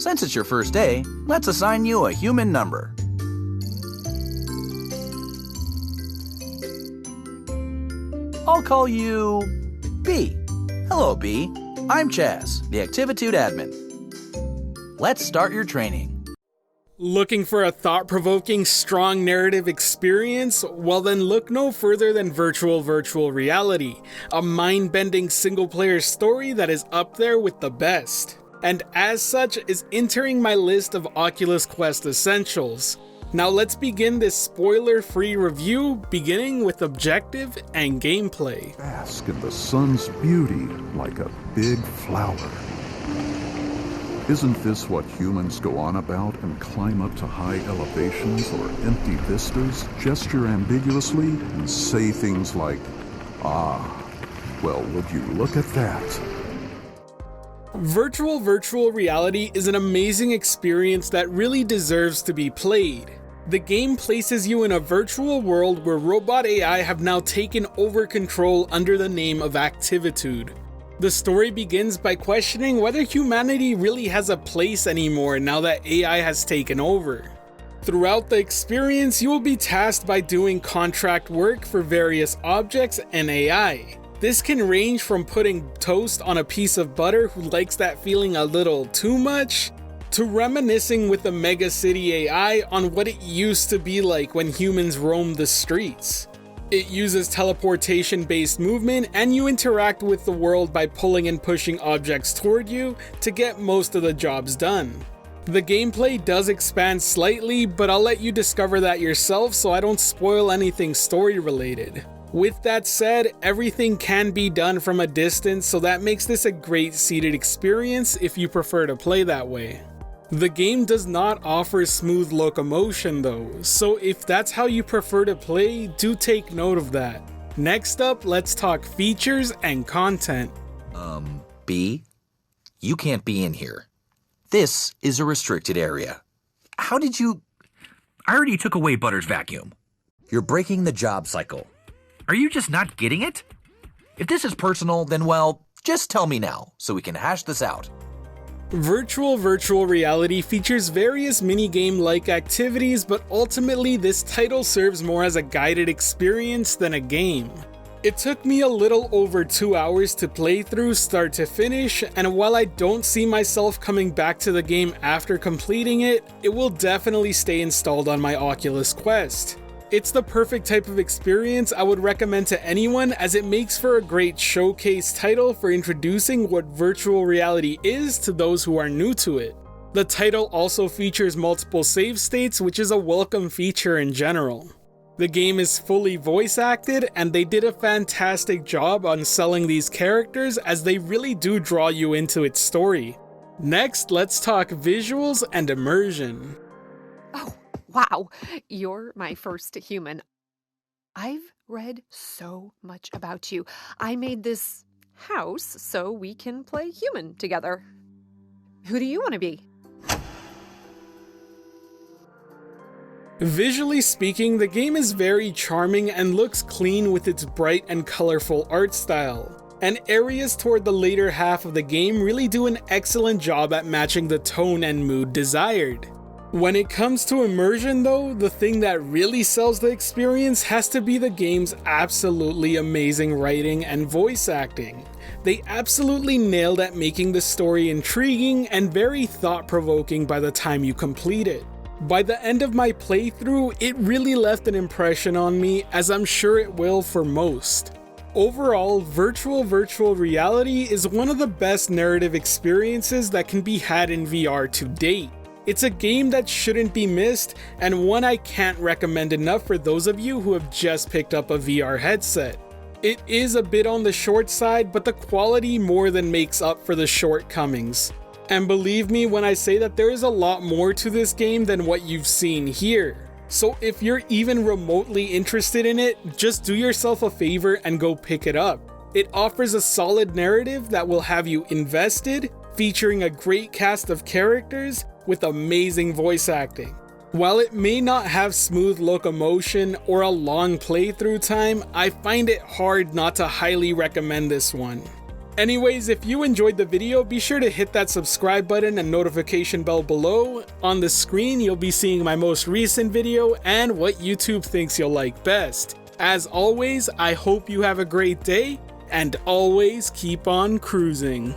Since it's your first day, let's assign you a human number. I'll call you B. Hello, B. I'm Chaz, the Activitude admin. Let's start your training. Looking for a thought-provoking, strong narrative experience? Well then look no further than Virtual Reality, a mind-bending single-player story that is up there with the best, and as such is entering my list of Oculus Quest essentials. Now let's begin this spoiler-free review, beginning with objective and gameplay. Bask in the sun's beauty like a big flower. Isn't this what humans go on about and climb up to high elevations or empty vistas, gesture ambiguously, and say things like, "Ah, well, would you look at that?" Virtual Reality is an amazing experience that really deserves to be played. The game places you in a virtual world where robot AI have now taken over control under the name of Activitude. The story begins by questioning whether humanity really has a place anymore now that AI has taken over. Throughout the experience, you will be tasked by doing contract work for various objects and AI. This can range from putting toast on a piece of butter who likes that feeling a little too much, to reminiscing with the mega city AI on what it used to be like when humans roamed the streets. It uses teleportation-based movement, and you interact with the world by pulling and pushing objects toward you to get most of the jobs done. The gameplay does expand slightly, but I'll let you discover that yourself so I don't spoil anything story-related. With that said, everything can be done from a distance, so that makes this a great seated experience if you prefer to play that way. The game does not offer smooth locomotion though, so if that's how you prefer to play, do take note of that. Next up, let's talk features and content. B? You can't be in here. This is a restricted area. How did you... I already took away Butter's vacuum. You're breaking the job cycle. Are you just not getting it? If this is personal, then well, just tell me now, so we can hash this out. Virtual Reality features various minigame-like activities, but ultimately this title serves more as a guided experience than a game. It took me a little over 2 hours to play through start to finish, and while I don't see myself coming back to the game after completing it, it will definitely stay installed on my Oculus Quest. It's the perfect type of experience I would recommend to anyone, as it makes for a great showcase title for introducing what virtual reality is to those who are new to it. The title also features multiple save states, which is a welcome feature in general. The game is fully voice acted, and they did a fantastic job on selling these characters, as they really do draw you into its story. Next, let's talk visuals and immersion. Oh, wow, you're my first human. I've read so much about you. I made this house so we can play human together. Who do you want to be? Visually speaking, the game is very charming and looks clean with its bright and colorful art style. And areas toward the later half of the game really do an excellent job at matching the tone and mood desired. When it comes to immersion though, the thing that really sells the experience has to be the game's absolutely amazing writing and voice acting. They absolutely nailed at making the story intriguing and very thought-provoking by the time you complete it. By the end of my playthrough, it really left an impression on me, as I'm sure it will for most. Overall, virtual reality is one of the best narrative experiences that can be had in VR to date. It's a game that shouldn't be missed, and one I can't recommend enough for those of you who have just picked up a VR headset. It is a bit on the short side, but the quality more than makes up for the shortcomings. And believe me when I say that there is a lot more to this game than what you've seen here. So if you're even remotely interested in it, just do yourself a favor and go pick it up. It offers a solid narrative that will have you invested, featuring a great cast of characters with amazing voice acting. While it may not have smooth locomotion or a long playthrough time, I find it hard not to highly recommend this one. Anyways, if you enjoyed the video, be sure to hit that subscribe button and notification bell below. On the screen, you'll be seeing my most recent video and what YouTube thinks you'll like best. As always, I hope you have a great day, and always keep on cruising.